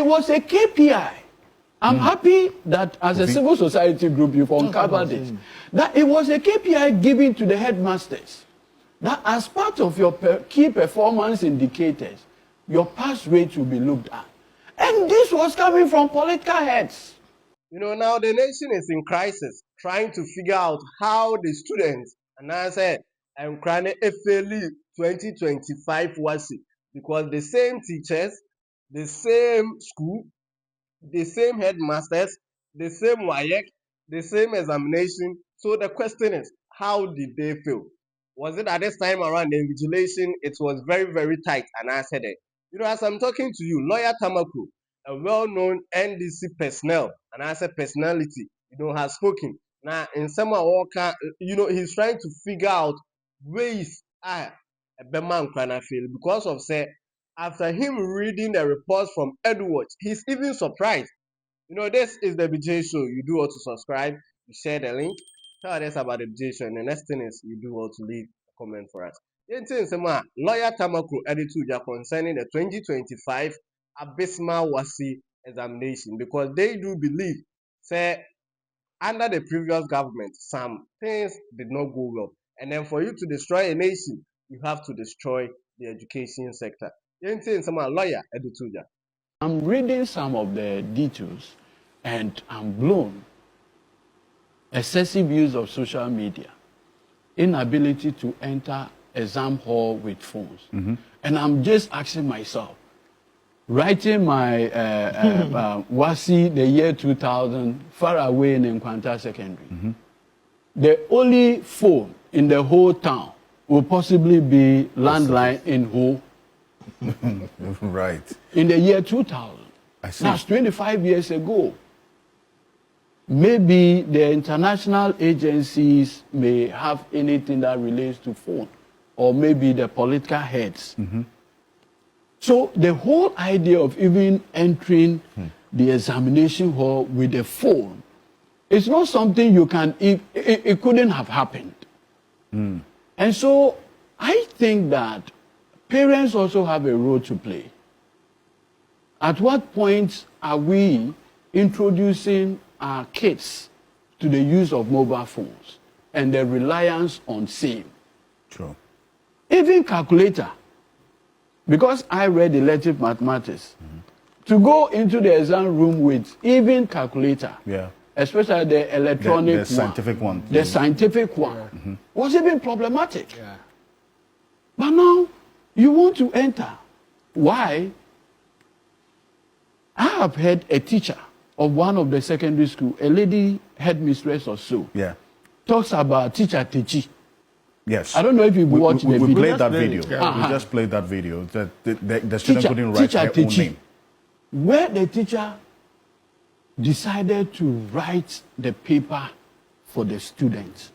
It was a KPI. I'm happy that as a civil society group, you've uncovered this. That it was a KPI given to the headmasters. That as part of your key performance indicators, your pass rate will be looked at. And this was coming from political heads. You know, now the nation is in crisis, trying to figure out how the students, and I said, I'm crying FLE 2025 was it, because the same teachers, the same school, the same headmasters, the same WAEC, the same examination. So the question is, how did they fail? Was it at this time around the invigilation? It was very, very tight, and I said it. You know, as I'm talking to you, lawyer Tamakloe, a well-known NDC personnel, and I said personality, has spoken. Now, in some walker, he's trying to figure out ways a man can fail because of say after him reading the reports from Edward, he's even surprised. This is the Bjay show. You do want to subscribe, you share the link, tell others about the Bjay show, and the next thing is you do want to leave a comment for us. Lawyer Tamakloe edited concerning the 2025 abysmal WASI examination, because they do believe say under the previous government some things did not go well, and then for you to destroy a nation you have to destroy the education sector. Lawyer edited. I'm reading some of the details and I'm blown. Excessive use of social media, inability to enter exam hall with phones. And I'm just asking myself, writing my WASI the year 2000 far away in Nkwanta Secondary, the only phone in the whole town will possibly be landline in Ho. Right. In the year 2000. I see. That's 25 years ago. Maybe the international agencies may have anything that relates to phone, or maybe the political heads. So the whole idea of even entering the examination hall with a phone, it's not something you can, it couldn't have happened. And so I think that parents also have a role to play. At what point are we introducing our kids to the use of mobile phones and the reliance on same? True. Even calculator, because I read elective mathematics, to go into the exam room with even calculator, especially the electronic the scientific one, the scientific one, was even problematic. But now you want to enter. Why? I have heard a teacher of one of the secondary school, a lady headmistress or so, talks about teacher Techi. Yes. I don't know if you've watched the video. We played that video. We just played that video. The student couldn't write her own name. Where the teacher decided to write the paper for the students.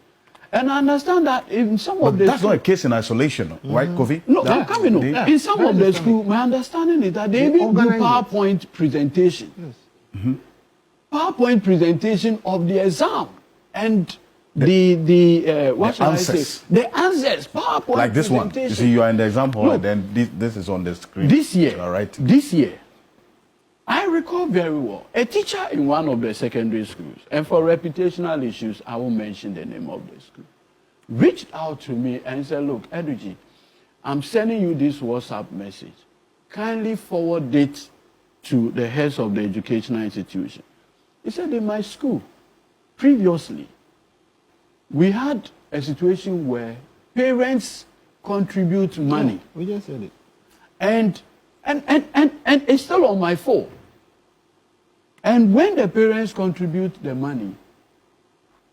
And I understand that in some of the that's not a case in isolation, right, Kofi? No, I'm coming on. In some of the school, my understanding is that they even do PowerPoint presentation. PowerPoint presentation of the exam and what shall I say? The answers, PowerPoint like this one. You see, you are in the exam hall, and then this is on the screen. This year, all right. This year, I recall very well a teacher in one of the secondary schools, and for reputational issues, I won't mention the name of the school, reached out to me and said, "Look, Eduji, I'm sending you this WhatsApp message. Kindly forward it to the heads of the educational institution." He said, "In my school, previously, we had a situation where parents contribute money." We just said it. And it's still on my phone. And when the parents contribute the money,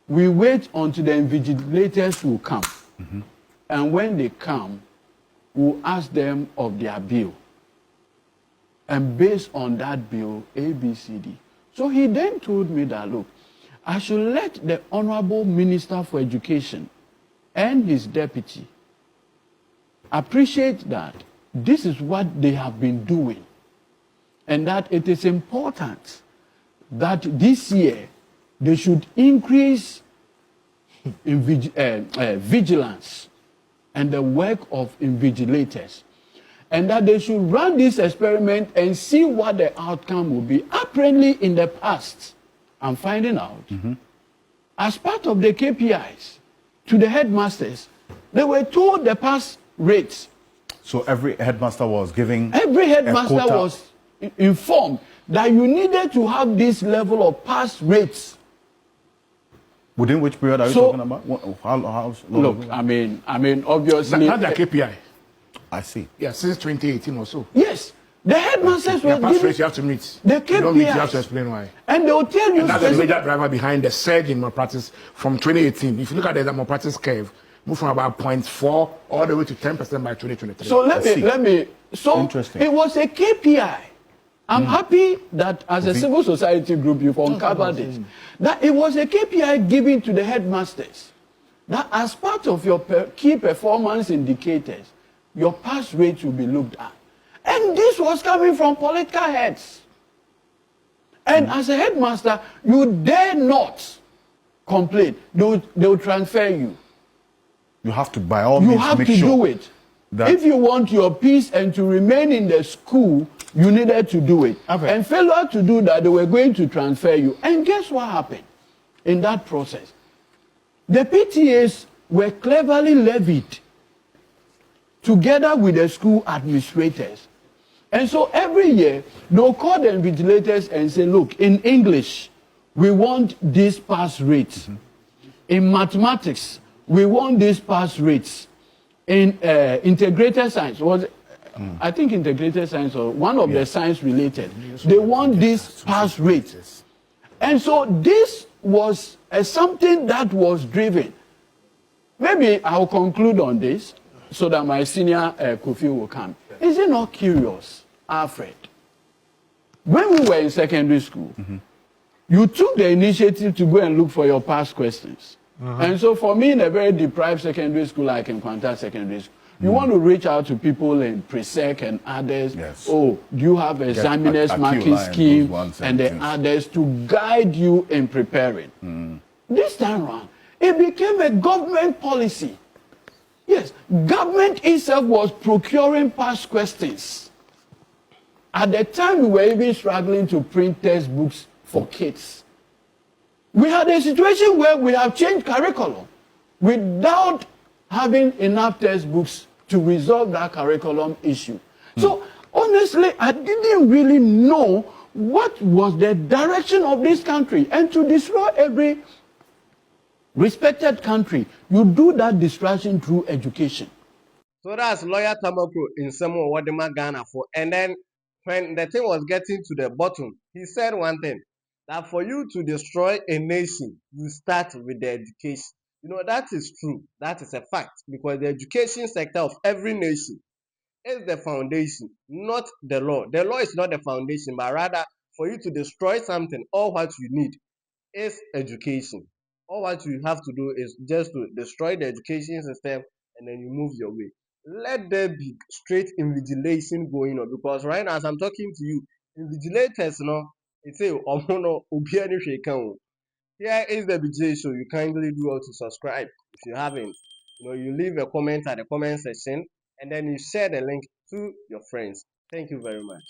we wait until the invigilators will come. And when they come, we'll ask them of their bill. And based on that bill, A, B, C, D. So he then told me that, look, I should let the Honorable Minister for Education and his deputy appreciate that this is what they have been doing, and that it is important that this year they should increase vigilance and the work of invigilators. and that they should run this experiment and see what the outcome will be. Apparently, in the past, I'm finding out, as part of the KPIs to the headmasters, they were told the pass rates. So every headmaster was giving. Every headmaster was informed that you needed to have this level of pass rates. Within which period are you talking about? How long? Look, I mean, obviously. Not the KPI. I see. Yeah, since 2018 or so. Yes, the headmasters were pass giving rates you have to meet. the You don't meet, you have to KPIs, explain why. and they will tell you. And that's the major driver behind the surge in malpractice from 2018. If you look at the malpractice curve, move from about 0.4 all the way to 10% by 2023. So let me. So Interesting. it was a KPI. I'm happy that as a civil society group you've uncovered this. That it was a KPI given to the headmasters. That as part of your key performance indicators, your pass rate will be looked at. And this was coming from political heads. And as a headmaster, you dare not complain. They will transfer you. You have to, by all means, You have make to sure do it. that If you want your peace and to remain in the school, you needed to do it. Okay. And failure to do that, they were going to transfer you. And guess what happened in that process? The PTAs were cleverly levied together with the school administrators. And so every year, they'll call the invigilators and say, look, in English, we want these pass rates. In mathematics, we want these pass rates. In integrated science, I think integrated science or one of the science related, they want these pass rates. And so this was something that was driven. Maybe I'll conclude on this so that my senior Kofi will come. Is it not curious, Alfred? When we were in secondary school, you took the initiative to go and look for your past questions. And so for me, in a very deprived secondary school like in Kwanta Secondary School, you want to reach out to people in Presec and others. Yes. Oh, do you have examiners marking scheme and the others to guide you in preparing? This time around, it became a government policy. Yes, government itself was procuring past questions. At the time, we were even struggling to print textbooks for kids. We had a situation where we have changed curriculum without having enough textbooks to resolve that curriculum issue. So honestly, I didn't really know what was the direction of this country. And to destroy every respected country, you do that distraction through education. So that's lawyer Tamakloe in Samuel Wadema Ghana for. And then when the thing was getting to the bottom, he said one thing, that for you to destroy a nation, you start with the education. You know, that is true. That is a fact. Because the education sector of every nation is the foundation, not the law. The law is not the foundation, but rather for you to destroy something, all what you need is education. All what you have to do is just to destroy the education system and then you move your way. Let there be straight invigilation going on, because right now as I'm talking to you, invigilators, it's a here is the Bjay show. You kindly do well to subscribe if you haven't. You leave a comment at the comment section and then you share the link to your friends. Thank you very much.